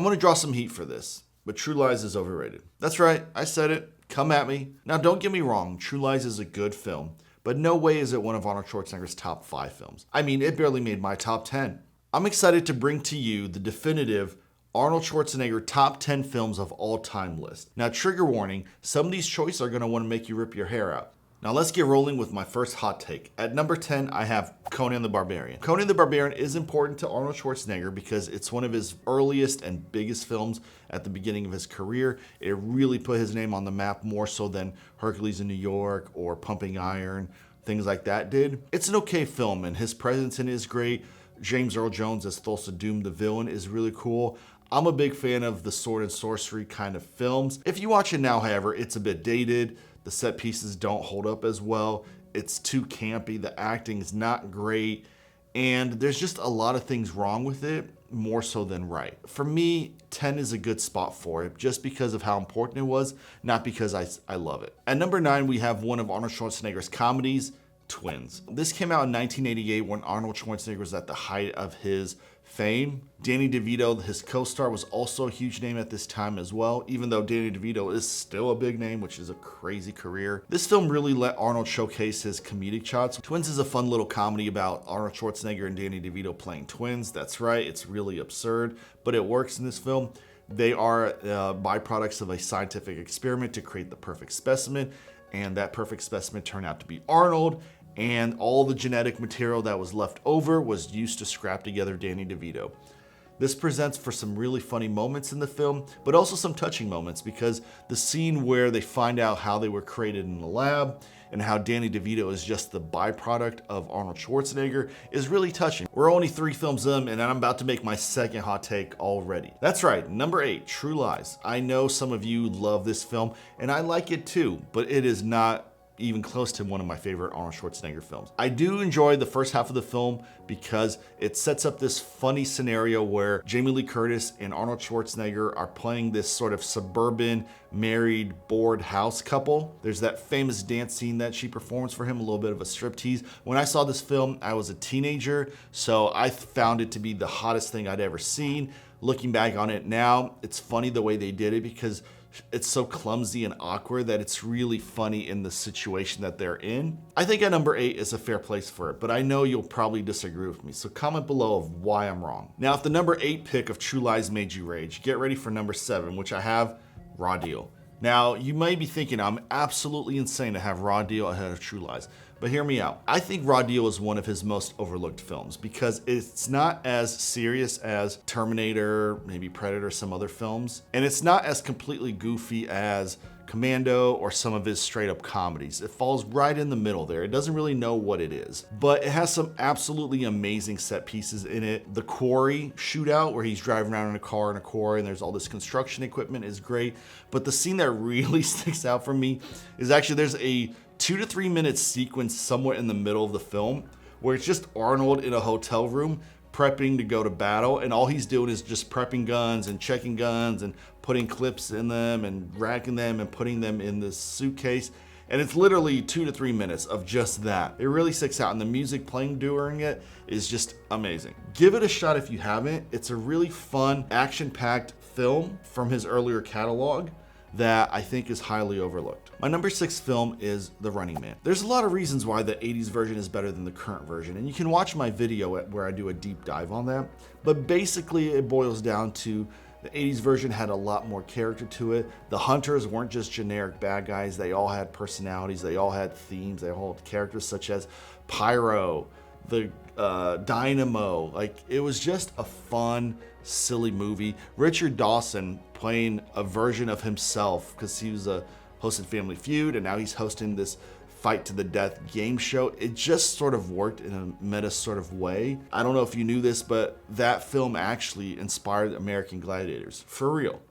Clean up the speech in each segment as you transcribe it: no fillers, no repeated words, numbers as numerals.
I'm gonna draw some heat for this, but True Lies is overrated. That's right, I said it. Come at me. Now, don't get me wrong, True Lies is a good film, but no way is it one of Arnold Schwarzenegger's top 5 films. I mean, it barely made my top 10. I'm excited to bring to you the definitive Arnold Schwarzenegger top 10 films of all time list. Now, trigger warning, some of these choices are going to want to make you rip your hair out. Now let's get rolling with my first hot take. At number 10, I have Conan the Barbarian. Conan the Barbarian is important to Arnold Schwarzenegger because it's one of his earliest and biggest films at the beginning of his career. It really put his name on the map more so than Hercules in New York or Pumping Iron, things like that did. It's an okay film and his presence in it is great. James Earl Jones as Thulsa Doom, the villain, is really cool. I'm a big fan of the sword and sorcery kind of films. If you watch it now, however, it's a bit dated. The set pieces don't hold up as well. It's too campy. The acting is not great. And there's just a lot of things wrong with it, more so than right. For me, 10 is a good spot for it, just because of how important it was, not because I love it. At number 9, we have one of Arnold Schwarzenegger's comedies, Twins. This came out in 1988 when Arnold Schwarzenegger was at the height of his fame. Danny DeVito, his co-star, was also a huge name at this time as well, even though Danny DeVito is still a big name, which is a crazy career. This film really let Arnold showcase his comedic chops. Twins is a fun little comedy about Arnold Schwarzenegger and Danny DeVito playing twins. That's right, it's really absurd, but it works in this film. They are byproducts of a scientific experiment to create the perfect specimen, and that perfect specimen turned out to be Arnold. And all the genetic material that was left over was used to scrap together Danny DeVito. This presents for some really funny moments in the film, but also some touching moments because the scene where they find out how they were created in the lab and how Danny DeVito is just the byproduct of Arnold Schwarzenegger is really touching. We're only 3 films in and I'm about to make my second hot take already. That's right, number 8, True Lies. I know some of you love this film and I like it too, but it is not even close to one of my favorite Arnold Schwarzenegger films. I do enjoy the first half of the film because it sets up this funny scenario where Jamie Lee Curtis and Arnold Schwarzenegger are playing this sort of suburban, married, bored house couple. There's that famous dance scene that she performs for him, a little bit of a striptease. When I saw this film, I was a teenager, so I found it to be the hottest thing I'd ever seen. Looking back on it now, it's funny the way they did it because it's so clumsy and awkward that it's really funny in the situation that they're in. I think at number 8 is a fair place for it, but I know you'll probably disagree with me, so comment below of why I'm wrong. Now, if the number 8 pick of True Lies made you rage, get ready for number 7, which I have Raw Deal. Now, you may be thinking I'm absolutely insane to have Raw Deal ahead of True Lies, but hear me out. I think Raw Deal is one of his most overlooked films because it's not as serious as Terminator, maybe Predator, some other films, and it's not as completely goofy as Commando or some of his straight up comedies. It falls right in the middle there. It doesn't really know what it is, but it has some absolutely amazing set pieces in it. The quarry shootout where he's driving around in a car in a quarry and there's all this construction equipment is great, but the scene that really sticks out for me is actually there's a 2 to 3 minute sequence somewhere in the middle of the film where it's just Arnold in a hotel room prepping to go to battle, and all he's doing is just prepping guns and checking guns and putting clips in them and racking them and putting them in this suitcase. And it's literally 2 to 3 minutes of just that. It really sticks out, and the music playing during it is just amazing. Give it a shot if you haven't. It's a really fun, action-packed film from his earlier catalog that I think is highly overlooked. My number 6 film is The Running Man. There's a lot of reasons why the 80s version is better than the current version, and you can watch my video where I do a deep dive on that. But basically it boils down to the 80s version had a lot more character to it. The hunters weren't just generic bad guys. They all had personalities. They all had themes. They all had characters such as Pyro, the Dynamo. Like, it was just a fun, silly movie. Richard Dawson playing a version of himself because he was hosting Family Feud and now he's hosting this fight to the death game show. It just sort of worked in a meta sort of way. I don't know if you knew this, but that film actually inspired American Gladiators, for real,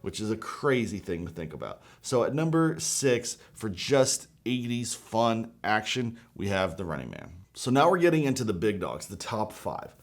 which is a crazy thing to think about. So at number 6, for just 80s fun action, we have The Running Man. So now we're getting into the big dogs, the top 5.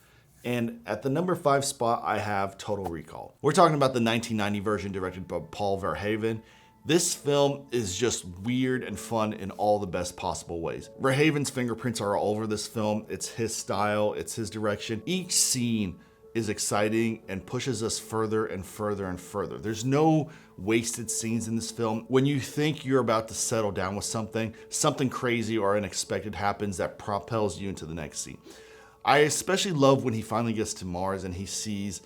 And at the number 5 spot, I have Total Recall. We're talking about the 1990 version directed by Paul Verhoeven. This film is just weird and fun in all the best possible ways. Verhoeven's fingerprints are all over this film. It's his style, it's his direction. Each scene is exciting and pushes us further and further and further. There's no wasted scenes in this film. When you think you're about to settle down with something crazy or unexpected happens that propels you into the next scene. I especially love when he finally gets to Mars and he sees,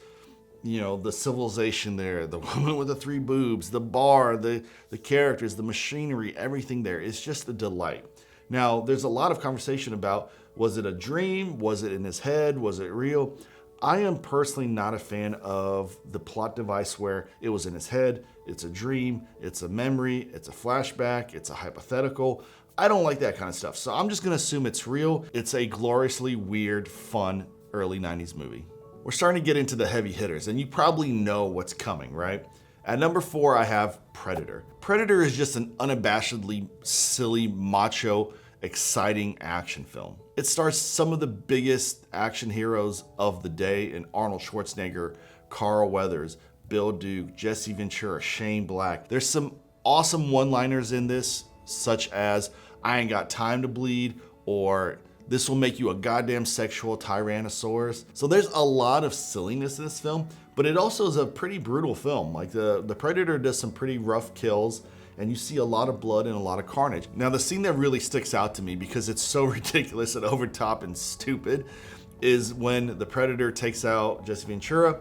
the civilization there, the woman with the 3 boobs, the bar, the characters, the machinery, everything there. It's just a delight. Now, there's a lot of conversation about, was it a dream? Was it in his head? Was it real? I am personally not a fan of the plot device where it was in his head, it's a dream, it's a memory, it's a flashback, it's a hypothetical. I don't like that kind of stuff. So I'm just gonna assume it's real. It's a gloriously weird, fun, early 90s movie. We're starting to get into the heavy hitters, and you probably know what's coming, right? At number 4, I have Predator. Predator is just an unabashedly silly, macho, exciting action film. It stars some of the biggest action heroes of the day in Arnold Schwarzenegger, Carl Weathers, Bill Duke, Jesse Ventura, Shane Black. There's some awesome one-liners in this, such as, "I ain't got time to bleed," or "This will make you a goddamn sexual tyrannosaurus." So there's a lot of silliness in this film, but it also is a pretty brutal film. Like the Predator does some pretty rough kills, and you see a lot of blood and a lot of carnage. Now, the scene that really sticks out to me because it's so ridiculous and over top and stupid is when the Predator takes out Jesse Ventura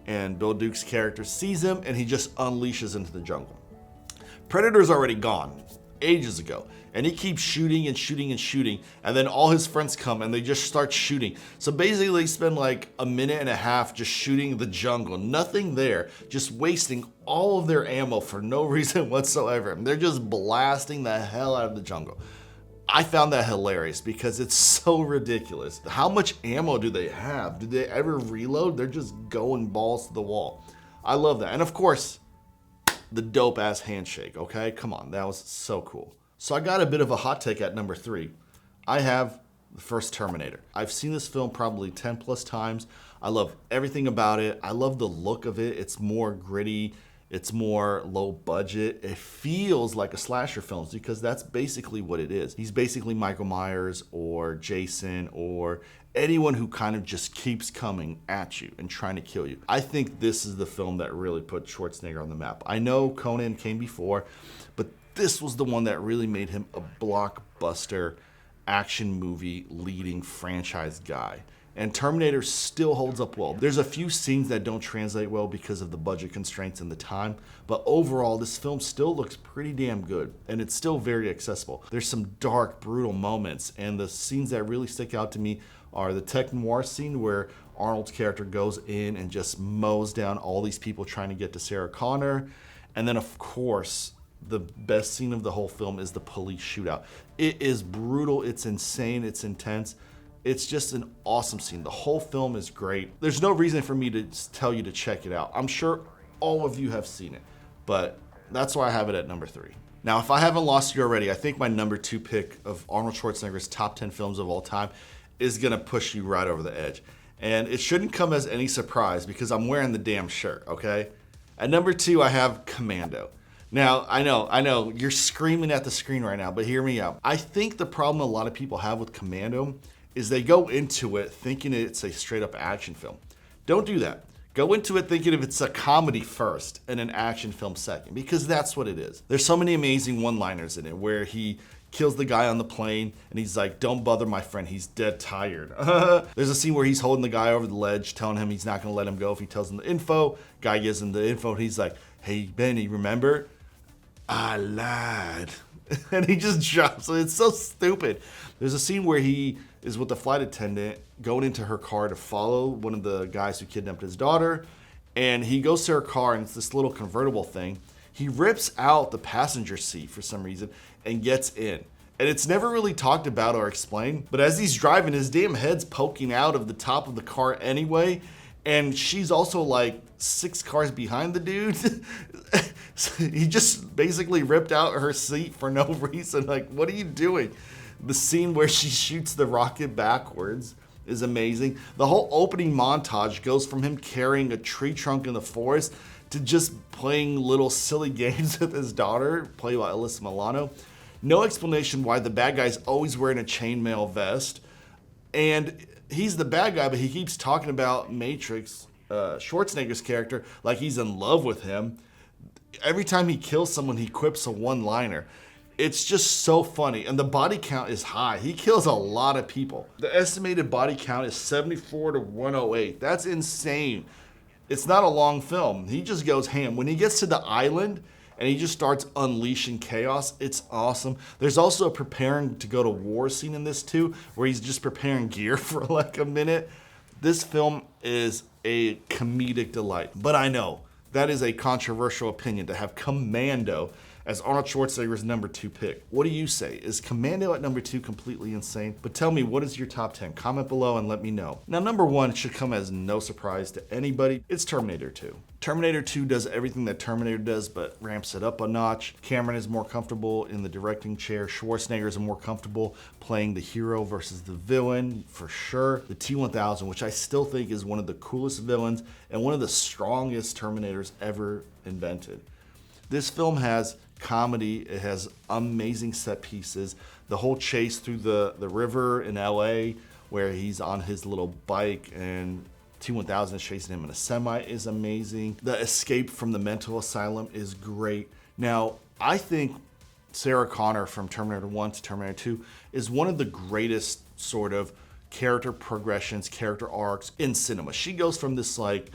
and Bill Duke's character sees him and he just unleashes into the jungle. Predator's already gone ages ago, and he keeps shooting and shooting and shooting, and then all his friends come and they just start shooting. So basically they spend like a minute and a half just shooting the jungle, nothing there, just wasting all of their ammo for no reason whatsoever. And they're just blasting the hell out of the jungle. I found that hilarious because it's so ridiculous. How much ammo do they have? Do they ever reload? They're just going balls to the wall. I love that. And of course, the dope ass handshake, okay? Come on, that was so cool. So I got a bit of a hot take at number 3. I have the first Terminator. I've seen this film probably 10 plus times. I love everything about it. I love the look of it. It's more gritty. It's more low budget. It feels like a slasher film because that's basically what it is. He's basically Michael Myers or Jason or anyone who kind of just keeps coming at you and trying to kill you. I think this is the film that really put Schwarzenegger on the map. I know Conan came before, but this was the one that really made him a blockbuster action movie leading franchise guy. And Terminator still holds up well. There's a few scenes that don't translate well because of the budget constraints and the time, but overall this film still looks pretty damn good and it's still very accessible. There's some dark, brutal moments, and the scenes that really stick out to me are the tech noir scene where Arnold's character goes in and just mows down all these people trying to get to Sarah Connor. And then of course, the best scene of the whole film is the police shootout. It is brutal, it's insane, it's intense. It's just an awesome scene. The whole film is great. There's no reason for me to tell you to check it out. I'm sure all of you have seen it, but that's why I have it at number 3. Now, if I haven't lost you already, I think my number 2 pick of Arnold Schwarzenegger's top 10 films of all time is gonna push you right over the edge. And it shouldn't come as any surprise because I'm wearing the damn shirt, okay? At number 2, I have Commando. Now, I know, you're screaming at the screen right now, but hear me out. I think the problem a lot of people have with Commando is they go into it thinking it's a straight up action film. Don't do that. Go into it thinking if it's a comedy first and an action film second, because that's what it is. There's so many amazing one-liners in it where he kills the guy on the plane and he's like, "Don't bother my friend, he's dead tired." There's a scene where he's holding the guy over the ledge, telling him he's not gonna let him go if he tells him the info. Guy gives him the info and he's like, "Hey Benny, remember? I lied." And he just drops it. It's so stupid. There's a scene where he is with the flight attendant going into her car to follow one of the guys who kidnapped his daughter. And he goes to her car and it's this little convertible thing. He rips out the passenger seat for some reason and gets in. And it's never really talked about or explained. But as he's driving, his damn head's poking out of the top of the car anyway. And she's also like 6 cars behind the dude. He just basically ripped out her seat for no reason. Like, what are you doing? The scene where she shoots the rocket backwards is amazing. The whole opening montage goes from him carrying a tree trunk in the forest to just playing little silly games with his daughter, played by Alyssa Milano. No explanation why the bad guy's always wearing a chainmail vest. And He's the bad guy, but he keeps talking about Matrix, Schwarzenegger's character, like he's in love with him. Every time he kills someone, he quips a one-liner. It's just so funny, and the body count is high. He kills a lot of people. The estimated body count is 74 to 108. That's insane. It's not a long film. He just goes ham. When he gets to the island and he just starts unleashing chaos, it's awesome. There's also a preparing to go to war scene in this too, where he's just preparing gear for like a minute. This film is a comedic delight. But I know that is a controversial opinion to have Commando as Arnold Schwarzenegger's number 2 pick. What do you say? Is Commando at number 2 completely insane? But tell me, what is your top 10? Comment below and let me know. Now, number 1 should come as no surprise to anybody. It's Terminator 2. Terminator 2 does everything that Terminator does, but ramps it up a notch. Cameron is more comfortable in the directing chair. Schwarzenegger is more comfortable playing the hero versus the villain, for sure. The T-1000, which I still think is one of the coolest villains and one of the strongest Terminators ever invented. This film has comedy, it has amazing set pieces. The whole chase through the river in LA where he's on his little bike and T-1000 is chasing him in a semi is amazing. The escape from the mental asylum is great. Now, I think Sarah Connor from Terminator 1 to Terminator 2 is one of the greatest sort of character progressions, character arcs in cinema. She goes from this like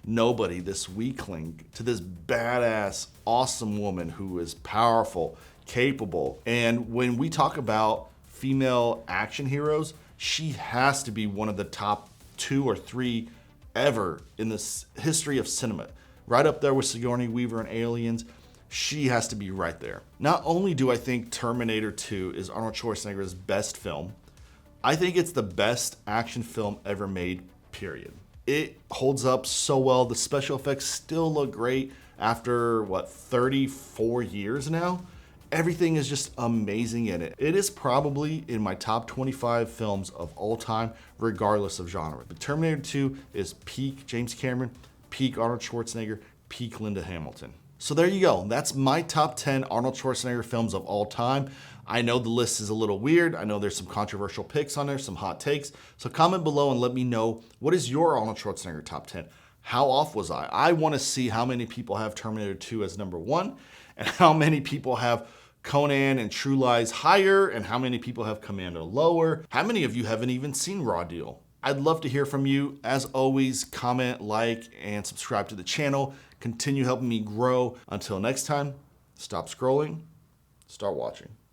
nobody, this weakling, to this badass, awesome woman who is powerful, capable. And when we talk about female action heroes, she has to be one of the top 2 or 3 ever in this history of cinema. Right up there with Sigourney Weaver and Aliens. She has to be right there. Not only do I think Terminator 2 is Arnold Schwarzenegger's best film, I think it's the best action film ever made, period. It holds up so well. The special effects still look great after, 34 years now? Everything is just amazing in it. It is probably in my top 25 films of all time, regardless of genre. But Terminator 2 is peak James Cameron, peak Arnold Schwarzenegger, peak Linda Hamilton. So there you go. That's my top 10 Arnold Schwarzenegger films of all time. I know the list is a little weird. I know there's some controversial picks on there, some hot takes. So comment below and let me know, what is your Arnold Schwarzenegger top 10? How off was I? I want to see how many people have Terminator 2 as number 1 and how many people have Conan and True Lies higher and how many people have Commando lower. How many of you haven't even seen Raw Deal? I'd love to hear from you. As always, comment, like, and subscribe to the channel. Continue helping me grow. Until next time, stop scrolling, start watching.